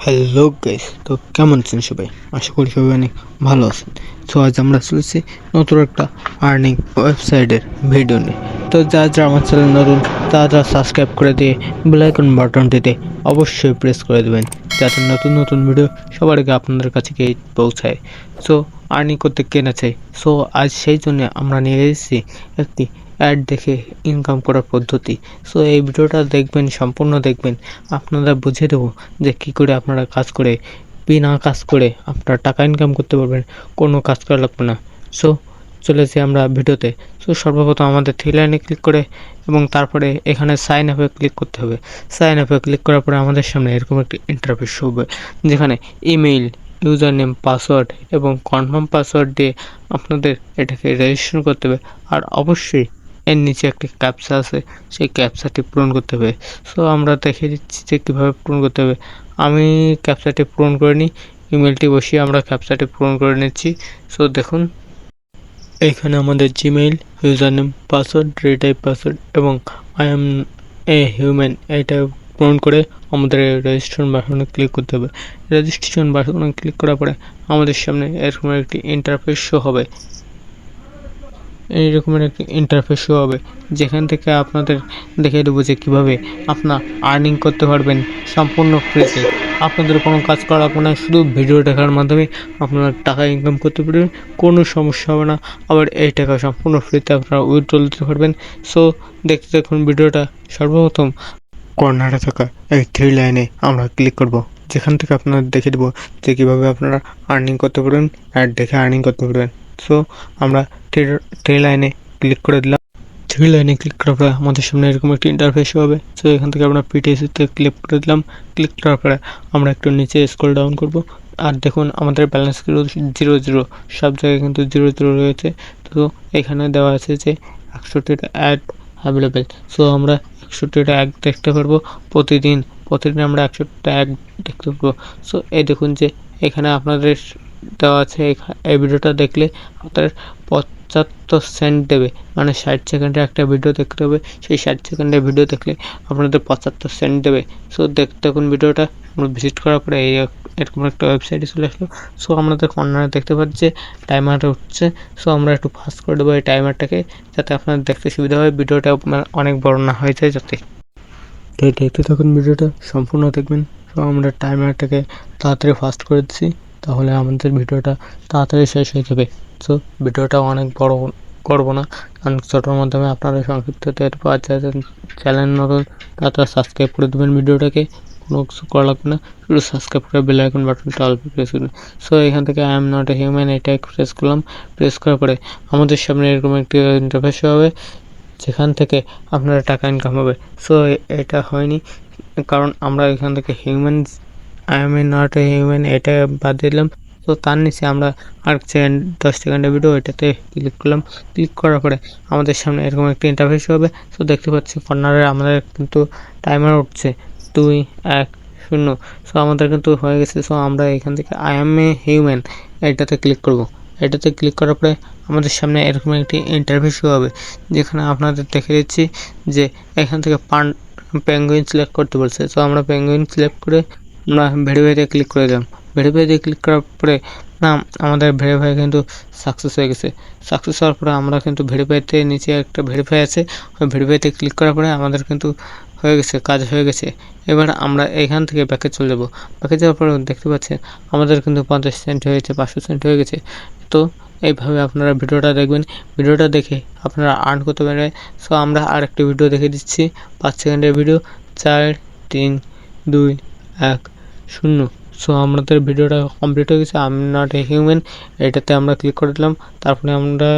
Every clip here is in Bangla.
হ্যালো গাইস, তো কেমন আছেন সবাই? আশা করি সবাই অনেক ভালো আছেন। তো আজ আমরা চলেছি নতুন একটা আর্নিং ওয়েবসাইটের ভিডিও নিয়ে। তো যারা আমার চ্যানেল নতুন তারা সাবস্ক্রাইব করে দিয়ে বেল আইকন বাটনটিতে অবশ্যই প্রেস করে দেবেন, যাতে নতুন নতুন ভিডিও সবার আগে আপনাদের কাছে গিয়ে পৌঁছায়। সো আর্নিং করতে কে না চাই। সো আজ সেই জন্য আমরা নিয়ে এসেছি একটি অ্যাড দেখে ইনকাম করার পদ্ধতি। সো এই ভিডিওটা দেখবেন, সম্পূর্ণ দেখবেন, আপনারা বুঝিয়ে দেবো যে কী করে আপনারা কাজ করে বিনা কাজ করে আপনারা টাকা ইনকাম করতে পারবেন, কোনো কাজ করা লাগবে না। সো চলেছি আমরা ভিডিওতে। সো সর্বপ্রথম আমাদের থ্রি লাইনে ক্লিক করে এবং তারপরে এখানে সাইন আপে ক্লিক করতে হবে। সাইন আপে ক্লিক করার পরে আমাদের সামনে এরকম একটি ইন্টারফেস হবে, যেখানে ইমেইল, ইউজার নেম, পাসওয়ার্ড এবং কনফার্ম পাসওয়ার্ড দিয়ে আপনাদের এটাকে রেজিস্ট্রেশন করতে হবে। আর অবশ্যই এর নিচে একটি ক্যাপচা আছে, সেই ক্যাপচাটি পূরণ করতে হবে। সো আমরা দেখিয়ে দিচ্ছি যে কীভাবে পূরণ করতে হবে। আমি ক্যাপচাটি পূরণ করে নিই, ইমেলটি বসিয়ে আমরা ক্যাপচাটি পূরণ করে নিচ্ছি। সো দেখুন, এইখানে আমাদের Gmail, user name, password, retype password এবং আই এম এ হিউম্যান এটা পূরণ করে আমাদের রেজিস্ট্রেশন বাটনে ক্লিক করতে হবে। রেজিস্ট্রেশন বাটনে ক্লিক করার পরে আমাদের সামনে এরকম একটি ইন্টারফেস শো হবে। এই রকমের একটি ইন্টারফেস শো হবে, যেখান থেকে আপনাদের দেখিয়ে দেবো যে কীভাবে আপনার আর্নিং করতে পারবেন সম্পূর্ণ ফ্রিতে। আপনাদের কোনো কাজ করা লাগবে না, শুধু ভিডিও দেখার মাধ্যমে আপনারা টাকা ইনকাম করতে পারবেন, কোনো সমস্যা হবে না। আবার এই টাকা সম্পূর্ণ ফ্রিতে আপনারা উইথড্রল দিতে পারবেন। সো দেখতে দেখুন ভিডিওটা। সর্বপ্রথম কর্নারে থাকা এই থ্রি লাইনে আমরা ক্লিক করব, যেখান থেকে আপনারা দেখে দেবো যে কীভাবে আপনারা আর্নিং করতে পারবেন, অ্যাড দেখে আর্নিং করতে পারবেন। সো আমরা থ্রি লাইনে ক্লিক করে দিলাম। থ্রি লাইনে ক্লিক করার পরে আমাদের সামনে এরকম একটি ইন্টারফেস হবে। সো এখান থেকে আমরা পিটিএসিতে ক্লিক করে দিলাম। ক্লিক করার পরে আমরা একটু নিচে স্ক্রল ডাউন করব। আর দেখুন আমাদের ব্যালেন্স কিন্তু 0 সব জায়গায় কিন্তু 0 রয়েছে। তো এখানে দেওয়া আছে যে 100টা অ্যাড অ্যাভেলেবেল। সো আমরা 100টা অ্যাড দেখতে পারবো প্রতিদিন আমরা 100টা অ্যাড দেখতে পারবো। সো এই দেখুন যে এখানে আপনাদের দেওয়া আছে, এই ভিডিওটা দেখলে আপনাদের 75 সেন্ট দেবে, মানে 60 সেকেন্ডের একটা ভিডিও দেখতে হবে। সেই 60 সেকেন্ডের ভিডিও দেখলে আপনাদের 75 সেন্ট দেবে। সো দেখুন ভিডিওটা আমরা ভিজিট করার পরে এরকম একটা ওয়েবসাইটে চলে আসলো। সো আমাদের কর্নারে দেখতে পাচ্ছি টাইমার উঠছে। সো আমরা একটু ফাস্ট করে দেবো এই টাইমারটাকে, যাতে আপনাদের দেখতে সুবিধা হয়, ভিডিওটা অনেক বড় না হয়ে যায় যাতে। তো দেখতে থাকুন ভিডিওটা, সম্পূর্ণ দেখবেন। সো আমরা টাইমারটাকে তাড়াতাড়ি ফাস্ট করে দিচ্ছি, তাহলে আমাদের ভিডিওটা তাড়াতাড়ি শেষ হয়ে যাবে। সো ভিডিওটা অনেক বড় করব না, কারণ ছোটোর মাধ্যমে আপনারা সংক্ষিপ্ত টের পাওয়া যায়। চ্যানেল নতুন তাড়াতাড়ি সাবস্ক্রাইব করে দেবেন ভিডিওটাকে, কোনো কিছু করা লাগবে না, শুধু সাবস্ক্রাইব করে বেল আইকন বাটনটা অল প্রেস করবেন। সো এখান থেকে I am not a human এটা প্রেস করলাম। প্রেস করার পরে আমাদের সামনে এরকম একটি ইন্টারফেস হবে, যেখান থেকে আপনারা টাকা ইনকাম হবে। সো এটা হয়নি, কারণ আমরা এখান থেকে human, I am not a human এটা বাদ দিলাম। তো তার নিচে আমরা আর 10 সেকেন্ডের ভিডিও এটাতে ক্লিক করলাম। ক্লিক করার পরে আমাদের সামনে এরকম একটি ইন্টারফেস হবে। সো দেখতে পাচ্ছি কর্নারে আমাদের কিন্তু টাইমার উঠছে 2, 1, 0। সো আমাদের কিন্তু হয়ে গেছে। সো আমরা এখান থেকে আই এম এ হিউম্যান এটাতে ক্লিক করব। এটাতে ক্লিক করার পরে আমাদের সামনে এরকম একটি ইন্টারফেস হবে, যেখানে আপনাদের দেখে দিচ্ছি যে এখান থেকে পেঙ্গুইন সিলেক্ট করতে বলছে। সো আমরা পেঙ্গুইন সিলেক্ট করে আমরা ভেরিফাইতে ক্লিক করে দিলাম। ভেরিফাইতে ক্লিক করার পরে আমাদের ভেরিফাই কিন্তু সাকসেস হয়ে গেছে। সাকসেস হওয়ার পরে আমরা কিন্তু ভেরিফাইতে নিচে একটা ভেরিফাই আছে, ওই ভেরিফাইতে ক্লিক করার পরে আমাদের কিন্তু হয়ে গেছে, কাজ হয়ে গেছে। এবার আমরা এখান থেকে ব্যাকে চলে যাবো। ব্যাকে যাওয়ার পরে দেখতে পাচ্ছেন আমাদের কিন্তু 50 সেন্ট হয়েছে, 500 সেন্ট হয়ে গেছে। তো এইভাবে আপনারা ভিডিওটা দেখবেন, ভিডিওটা দেখে আপনারা আর্ন করতে পারবেন। সো আমরা আর একটি ভিডিও দেখে দিচ্ছি, 5 সেকেন্ডের ভিডিও। 4, 3, 2, 1, 0। সো আমাদের ভিডিওটা কমপ্লিট হয়ে গেছে। I am not a human এটাতে আমরা ক্লিক করে দিলাম। তারপরে আমরা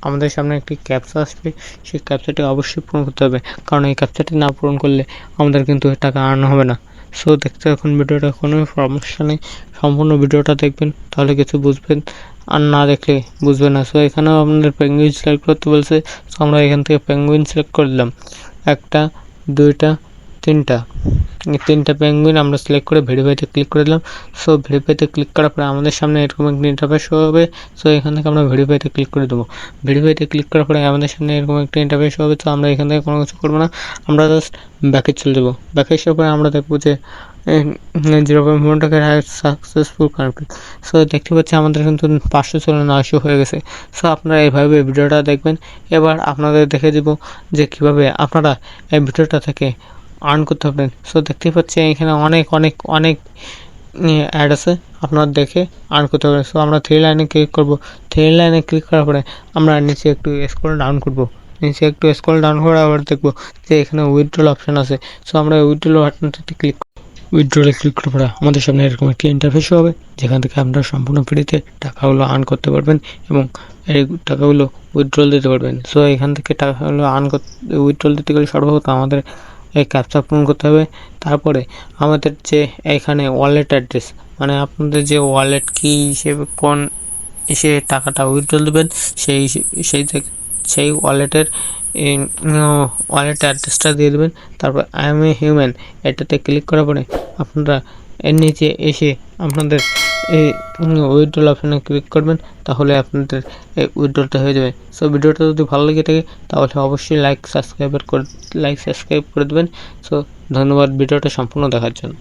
আমাদের সামনে একটি ক্যাপচা আসবে, সেই ক্যাপচাটি অবশ্যই পূরণ করতে হবে, কারণ এই ক্যাপচাটি না পূরণ করলে আমাদের কিন্তু টাকা আর্ন হবে না। সো দেখতে এখন ভিডিওটা, কোনো সমস্যা নেই, সম্পূর্ণ ভিডিওটা দেখবেন, তাহলে কিছু বুঝবেন, আর না দেখলে বুঝবেন না। সো এখানেও আপনাদের পেঙ্গুইন সিলেক্ট করতে বলছে। সো আমরা এখান থেকে পেঙ্গুইন সিলেক্ট করে দিলাম, 1টা, 2টা, 3টা পেঙ্গুইন আমরা সিলেক্ট করে ভেরিফাইতে ক্লিক করে দিলাম। সো ভেরিফাইতে ক্লিক করার পরে আমাদের সামনে এরকম একটি ইন্টারফেস শো হবে। সো এখান থেকে আমরা ভেরিফাইতে ক্লিক করে দেবো। ভেরিফাইতে ক্লিক করার পরে আমাদের সামনে এরকম একটা ইন্টারফেস হবে। তো আমরা এখান থেকে কোনো কিছু করবো না, আমরা জাস্ট ব্যাকে চলে যাবো। ব্যাকে আসার পরে আমরা দেখবো যে 0.1 টাকা সাকসেসফুল কানেক্টেড। সো দেখতে পাচ্ছি আমাদের কিন্তু 500 ছিল 900 হয়ে গেছে। সো আপনারা এইভাবে ভিডিওটা দেখবেন। এবার আপনাদের দেখে দিব যে কিভাবে আপনারা এই ভিডিওটা থেকে আর্ন করতে পারবেন। সো দেখতে পাচ্ছি এখানে অনেক অ্যাড আছে, আপনারা দেখে আর্ন করতে পারবেন। সো আমরা 3 লাইনে ক্লিক করব। 3 লাইনে ক্লিক করার পরে আমরা নিচে একটু স্ক্রল ডাউন করব। নিচে একটু স্ক্রল ডাউন করে আবার দেখব যে এখানে উইথড্রল অপশন আছে। সো আমরা উইথড্রল বাটনটাতে ক্লিক উইথড্রলে ক্লিক করার পরে আমাদের সামনে এরকম একটি ইন্টারফেস হবে, যেখান থেকে আপনারা সম্পূর্ণ ফ্রিতে টাকাগুলো আর্ন করতে পারবেন এবং এই টাকাগুলো উইথড্রল দিতে পারবেন। সো এখান থেকে টাকাগুলো উইথড্রল দিতে গেলে সর্বপ্রথম আমাদের এই ক্যাপচা পূরণ করতে হবে। তারপরে আমাদের যে এখানে ওয়ালেট অ্যাড্রেস, মানে আপনাদের যে ওয়ালেট কি হিসেবে কোন এসে টাকাটা উইথড্রল দেবেন সেই ওয়ালেটের ওয়ালেট অ্যাড্রেসটা দিয়ে দেবেন। তারপর আই এম এ হিউম্যান এটাতে ক্লিক করার পরে আপনারা এর নিচে এসে আপনাদের এই উইথড্রল অপশানে ক্লিক করবেন, তাহলে আপনাদের এই উইথড্রলটা হয়ে যাবে। সো ভিডিওটা যদি ভালো লেগে থাকে তাহলে অবশ্যই লাইক সাবস্ক্রাইব করে দেবেন। সো ধন্যবাদ ভিডিওটা সম্পূর্ণ দেখার জন্য।